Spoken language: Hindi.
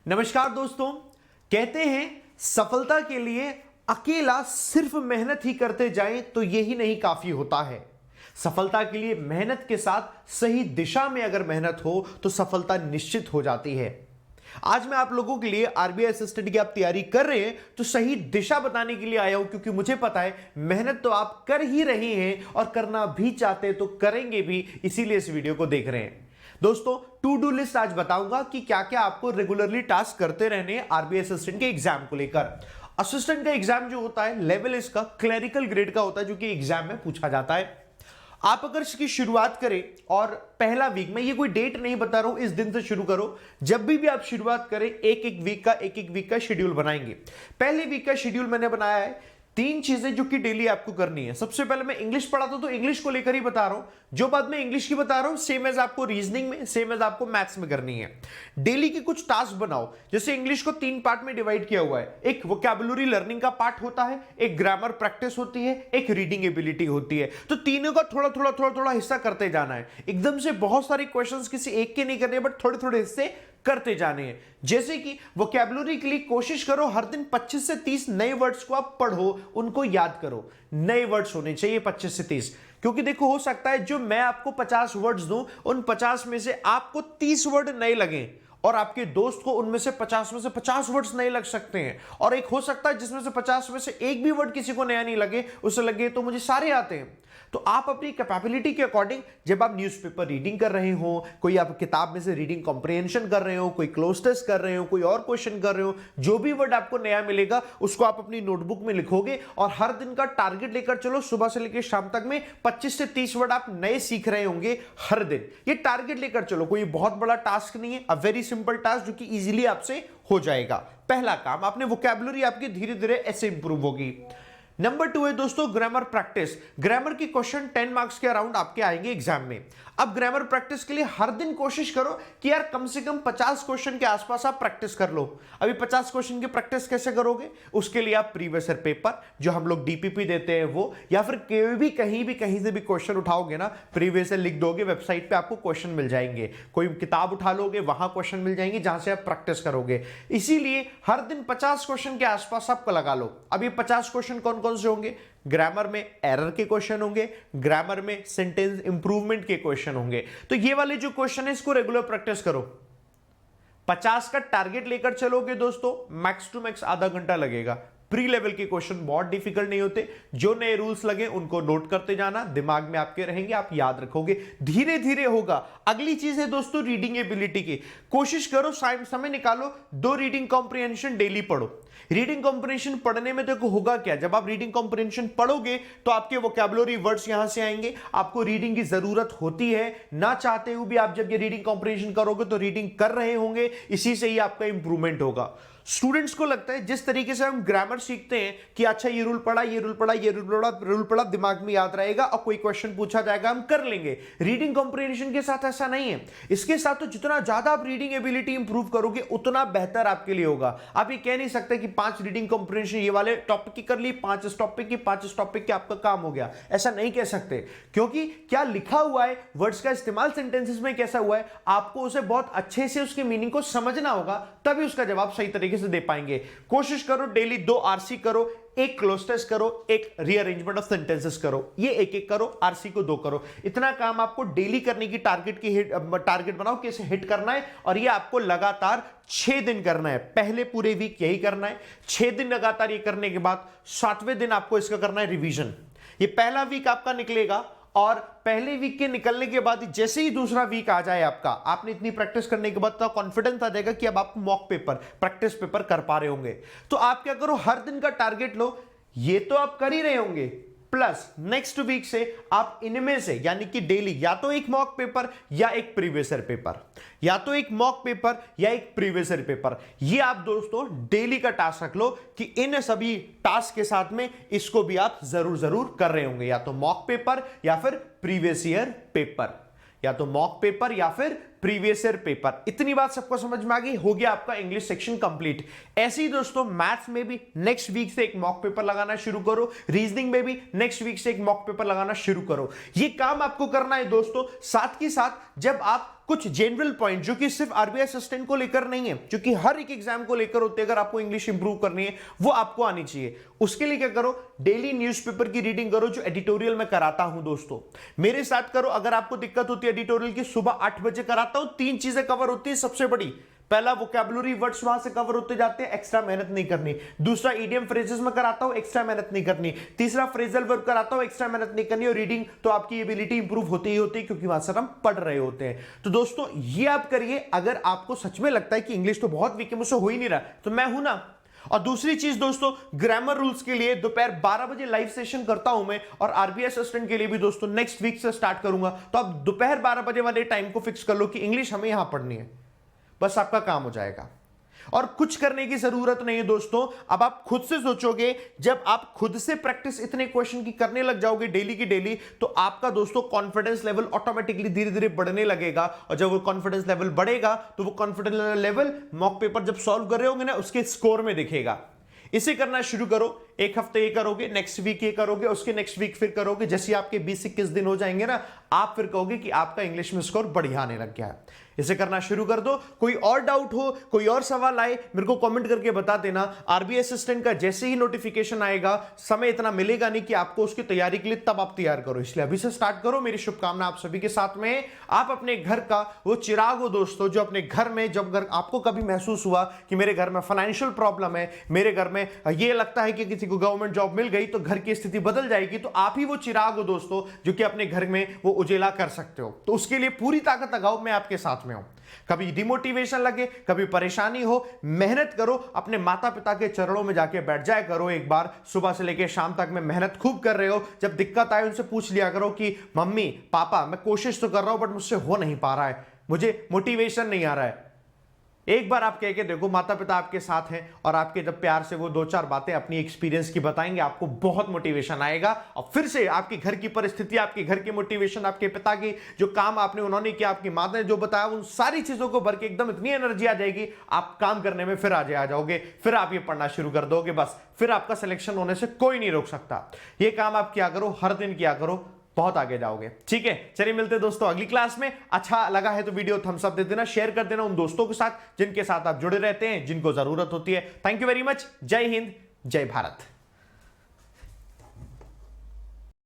नमस्कार दोस्तों। कहते हैं सफलता के लिए अकेला सिर्फ मेहनत ही करते जाएं तो यही नहीं काफी होता है। सफलता के लिए मेहनत के साथ सही दिशा में अगर मेहनत हो तो सफलता निश्चित हो जाती है। आज मैं आप लोगों के लिए आरबीआई असिस्टेंट की आप तैयारी कर रहे हैं तो सही दिशा बताने के लिए आया हूं, क्योंकि मुझे पता है मेहनत तो आप कर ही रहे हैं और करना भी चाहते हैं तो करेंगे भी, इसीलिए इस वीडियो को देख रहे हैं। दोस्तों, टू डू लिस्ट आज बताऊंगा कि क्या क्या आपको रेगुलरली टास्क करते रहने हैं आरबीआई असिस्टेंट के एग्जाम को लेकर। असिस्टेंट का एग्जाम जो होता है लेवल इसका क्लरिकल ग्रेड का होता है, जो कि एग्जाम में पूछा जाता है। आप अगर इसकी शुरुआत करें और पहला वीक में, ये कोई डेट नहीं बता रहा हूं, इस दिन से शुरू करो, जब भी आप शुरुआत करें एक एक वीक का शेड्यूल बनाएंगे। पहले वीक का शेड्यूल मैंने बनाया है 3 चीजें जो कि डेली आपको करनी है। सबसे पहले मैं इंग्लिश पढ़ाता हूं तो इंग्लिश को लेकर ही बता रहा हूं। जो बात मैं इंग्लिश की बता रहा हूं सेम एज आपको रीजनिंग में, सेम एज आपको मैथ्स में करनी है। डेली के कुछ टास्क बनाओ। जैसे इंग्लिश को 3 पार्ट में डिवाइड किया हुआ है। एक वोकैबुलरी लर्निंग का पार्ट होता है, एक ग्रामर प्रैक्टिस होती है, एक रीडिंग एबिलिटी होती है। तो तीनों का थोड़ा थोड़ा हिस्सा करते जाना है। एकदम से बहुत सारे क्वेश्चंस किसी एक के नहीं करने, बट थोड़े थोड़े हिस्से करते जाने हैं। जैसे कि वोकैबुलरी के लिए कोशिश करो हर दिन 25 से 30 नए वर्ड्स को आप पढ़ो, उनको याद करो। नए वर्ड्स होने चाहिए 25 से 30, क्योंकि देखो हो सकता है जो मैं आपको 50 वर्ड्स दूं, उन 50 में से आपको 30 वर्ड नए लगें और आपके दोस्त को उनमें से 50 में से 50 वर्ड्स नए लग सकते हैं। और एक हो सकता है जिसमें से 50 में से एक भी वर्ड किसी को नया नहीं लगे, उसे लगे तो मुझे सारे आते हैं। तो आप अपनी कैपेबिलिटी के अकॉर्डिंग, जब आप न्यूज़पेपर रीडिंग कर रहे हो, कोई आप किताब में से रीडिंग कॉम्प्रिहेंशन कर रहे हो, कोई क्लोज टेस्ट कर रहे हो, कोई और क्वेश्चन कर रहे हो, जो भी वर्ड आपको नया मिलेगा उसको आप अपनी नोटबुक में लिखोगे और हर दिन का टारगेट लेकर चलो। सुबह से लेकर शाम तक में 25 से 30 वर्ड आप नए सीख रहे होंगे हर दिन। ये टारगेट लेकर चलो, कोई बहुत बड़ा टास्क नहीं है, अ वेरी सिंपल टास्क जो कि इजीली आपसे हो जाएगा। पहला काम, आपने वोकैबुलरी आपकी धीरे धीरे ऐसे इंप्रूव होगी। नंबर 2 है दोस्तों ग्रामर प्रैक्टिस। ग्रामर की क्वेश्चन 10 मार्क्स के अराउंड आपके आएंगे एग्जाम में। अब ग्रामर प्रैक्टिस के लिए हर दिन कोशिश करो कि यार कम से कम 50 क्वेश्चन के आसपास आप प्रैक्टिस कर लो। अभी 50 क्वेश्चन की प्रैक्टिस कैसे करोगे? उसके लिए आप प्रीवियस ईयर पेपर जो हम लोग डीपीपी देते हैं वो, या फिर कहीं से भी क्वेश्चन उठाओगे ना, प्रीवियस ईयर लिख दोगे, वेबसाइट पे आपको क्वेश्चन मिल जाएंगे। कोई किताब उठा लोगे, वहां क्वेश्चन मिल जाएंगे जहां से आप प्रैक्टिस करोगे। इसीलिए हर दिन 50 क्वेश्चन के आसपास आपको लगा लो। अब ये 50 क्वेश्चन कौन कौन से होंगे? ग्रामर में एरर के क्वेश्चन होंगे, ग्रामर में सेंटेंस इंप्रूवमेंट के क्वेश्चन होंगे। तो ये वाले जो क्वेश्चन है इसको रेगुलर प्रैक्टिस करो। 50 का टारगेट लेकर चलोगे दोस्तों, मैक्स टू मैक्स आधा घंटा लगेगा। प्री लेवल के क्वेश्चन बहुत डिफिकल्ट नहीं होते। जो नए रूल्स लगे उनको नोट करते जाना, दिमाग में आपके रहेंगे, आप याद रखोगे, धीरे धीरे होगा। अगली चीज है दोस्तों रीडिंग एबिलिटी की। कोशिश करो समय निकालो, 2 रीडिंग कॉम्प्रिहेंशन डेली पढ़ो। रीडिंग कॉम्प्रिहेंशन पढ़ने में देखो होगा क्या, जब आप रीडिंग कॉम्प्रिहेंशन पढ़ोगे तो आपके वोकैबुलरी वर्ड्स यहां से आएंगे। आपको रीडिंग की जरूरत होती है, ना चाहते हुए भी आप जब ये रीडिंग कॉम्प्रिहेंशन करोगे तो रीडिंग कर रहे होंगे, इसी से ही आपका इंप्रूवमेंट होगा। स्टूडेंट्स को लगता है जिस तरीके से हम ग्रामर सीखते हैं कि अच्छा ये रूल पढ़ा, ये रूल पढ़ा, ये रूल पढ़ा, दिमाग में याद रहेगा और कोई क्वेश्चन पूछा जाएगा हम कर लेंगे। रीडिंग कॉम्प्रिहेंशन के साथ ऐसा नहीं है। इसके साथ तो जितना ज्यादा आप रीडिंग एबिलिटी इंप्रूव करोगे उतना बेहतर आपके लिए होगा। आप ये कह नहीं सकते कि 5 रीडिंग कॉम्प्रिहेंशन ये वाले टॉपिक की कर ली, 5 इस टॉपिक की, 5 इस टॉपिक की, आपका काम हो गया। ऐसा नहीं कह सकते, क्योंकि क्या लिखा हुआ है, वर्ड्स का इस्तेमाल सेंटेंसेस में कैसा हुआ है, आपको उसे बहुत अच्छे से उसके मीनिंग को समझना होगा, तभी उसका जवाब सही तरीके से दे पाएंगे। कोशिश करो डेली 2 आरसी करो, 1 क्लोज टेस्ट करो, 1 रीअरेंजमेंट ऑफ सेंटेंसेस करो। ये एक करो, आरसी को 2 करो। इतना काम आपको डेली करने की टारगेट बनाओ कि इसे हिट करना है, और ये आपको लगातार 6 दिन करना है। पहले पूरे वीक यही करना है, 6 दिन लगातार ये करने के बाद 7वें दिन आपको इसका करना है रिवीजन। ये पहला वीक आपका निकलेगा और पहले वीक के निकलने के बाद जैसे ही दूसरा वीक आ जाए आपका, आपने इतनी प्रैक्टिस करने के बाद तो कॉन्फिडेंस आ जाएगा कि अब आप मॉक पेपर, प्रैक्टिस पेपर कर पा रहे होंगे। तो आप क्या करो, हर दिन का टारगेट लो। ये तो आप कर ही रहे होंगे, प्लस नेक्स्ट वीक से आप इनमें से यानी कि डेली या तो एक मॉक पेपर या एक प्रीवियस ईयर पेपर, या तो एक मॉक पेपर या एक प्रीवियस ईयर पेपर, ये आप दोस्तों डेली का टास्क रख लो कि इन सभी टास्क के साथ में इसको भी आप जरूर कर रहे होंगे। या तो मॉक पेपर या फिर प्रीवियस ईयर पेपर, या तो मॉक पेपर या फिर प्रीवियस ईयर पेपर। इतनी बात सबको समझ में आ गई, हो गया आपका इंग्लिश सेक्शन कंप्लीट। ऐसे ही दोस्तों मैथ्स में भी नेक्स्ट वीक से एक मॉक पेपर लगाना शुरू करो, रीजनिंग में भी नेक्स्ट वीक से एक मॉक पेपर लगाना शुरू करो। ये काम आपको करना है दोस्तों। साथ ही साथ जब आप कुछ जनरल पॉइंट जो कि सिर्फ आरबीआई असिस्टेंट को लेकर नहीं है, जो कि हर एक एग्जाम को लेकर होते हैं, अगर आपको इंग्लिश इंप्रूव करनी है वो आपको आनी चाहिए। उसके लिए क्या करो, डेली न्यूज़पेपर की रीडिंग करो जो एडिटोरियल में कराता हूं दोस्तों, मेरे साथ करो। अगर आपको दिक्कत होती है एडिटोरियल की, सुबह 8 बजे कराता हूं, 3 चीजें कवर होती है सबसे बड़ी। पहला, वोकैबुलरी वर्ड्स वहां से कवर होते जाते हैं, एक्स्ट्रा मेहनत नहीं करनी। दूसरा, इडियम फ्रेजेस में कराता हूं, एक्स्ट्रा मेहनत नहीं करनी। तीसरा, फ्रेजल वर्ब कराता हूं, एक्स्ट्रा मेहनत नहीं करनी। और रीडिंग तो आपकी एबिलिटी इंप्रूव होती ही होती है, क्योंकि वहां से हम पढ़ रहे होते हैं। तो दोस्तों ये आप करिए। अगर आपको सच में लगता है कि इंग्लिश तो बहुत वीक है, मुझसे हो ही नहीं रहा, तो मैं हूं ना। और दूसरी चीज दोस्तों, ग्रामर रूल्स के लिए दोपहर 12 बजे लाइव सेशन करता हूं मैं, और आरबीआई असिस्टेंट के लिए भी दोस्तों नेक्स्ट वीक से स्टार्ट करूंगा। तो आप दोपहर 12 बजे वाले टाइम को फिक्स कर लो कि इंग्लिश हमें यहां पढ़नी है, बस आपका काम हो जाएगा। और कुछ करने की जरूरत नहीं है दोस्तों। अब आप खुद से सोचोगे, जब आप खुद से प्रैक्टिस इतने क्वेश्चन की करने लग जाओगे डेली की डेली, तो आपका दोस्तों कॉन्फिडेंस लेवल ऑटोमेटिकली धीरे धीरे बढ़ने लगेगा। और जब वो कॉन्फिडेंस लेवल बढ़ेगा तो वो कॉन्फिडेंस लेवल मॉक पेपर जब सॉल्व कर रहे होंगे ना, उसके स्कोर में दिखेगा। इसे करना शुरू करो। एक हफ्ते ये करोगे, नेक्स्ट वीक ये करोगे, उसके नेक्स्ट वीक फिर करोगे। जैसे आपके 20-21 दिन हो जाएंगे ना, आप फिर कहोगे कि आपका इंग्लिश में स्कोर बढ़िया आने लग गया है। इसे करना शुरू कर दो। कोई और डाउट हो, कोई और सवाल आए, मेरे को कमेंट करके बता देना। आरबीआई असिस्टेंट का जैसे ही नोटिफिकेशन आएगा, समय इतना मिलेगा नहीं कि आपको उसकी तैयारी के लिए तब आप तैयार करो, इसलिए अभी से स्टार्ट करो। मेरी शुभकामना आप सभी के साथ में। आप अपने घर का वो चिराग हो दोस्तों, जो अपने घर में, जब घर आपको कभी महसूस हुआ कि मेरे घर में फाइनेंशियल प्रॉब्लम है, मेरे घर में ये लगता है कि किसी को गवर्नमेंट जॉब मिल गई तो घर की स्थिति बदल जाएगी, तो आप ही वो चिराग हो दोस्तों जो कि अपने घर में वो उजेला कर सकते हो। तो उसके लिए पूरी ताकत लगाओ, मैं आपके साथ में हूं। कभी डिमोटिवेशन लगे, कभी परेशानी हो, मेहनत करो, अपने माता पिता के चरणों में जाके बैठ जाया करो एक बार। सुबह से लेकर शाम तक में मेहनत खूब कर रहे हो, जब दिक्कत आए उनसे पूछ लिया करो कि मम्मी पापा मैं कोशिश तो कर रहा हूं बट मुझसे हो नहीं पा रहा है, मुझे मोटिवेशन नहीं आ रहा है। एक बार आप कह के देखो, माता पिता आपके साथ हैं और आपके जब प्यार से वो 2-4 बातें अपनी एक्सपीरियंस की बताएंगे, आपको बहुत मोटिवेशन आएगा। और फिर से आपके घर की परिस्थिति, आपके घर की मोटिवेशन, आपके पिता की जो काम आपने उन्होंने किया, आपकी माँ ने जो बताया, उन सारी चीजों को भर के एकदम इतनी एनर्जी आ जाएगी, आप काम करने में फिर आगे आ जाओगे। फिर आप ये पढ़ना शुरू कर दोगे, बस फिर आपका सिलेक्शन होने से कोई नहीं रोक सकता। ये काम आप किया करो, हर दिन किया करो, बहुत आगे जाओगे। ठीक है, चलिए मिलते हैं दोस्तों अगली क्लास में। अच्छा लगा है तो वीडियो थम्स अप दे देना, शेयर कर देना उन दोस्तों के साथ जिनके साथ आप जुड़े रहते हैं, जिनको जरूरत होती है। Thank you very much. जय हिंद, जय भारत।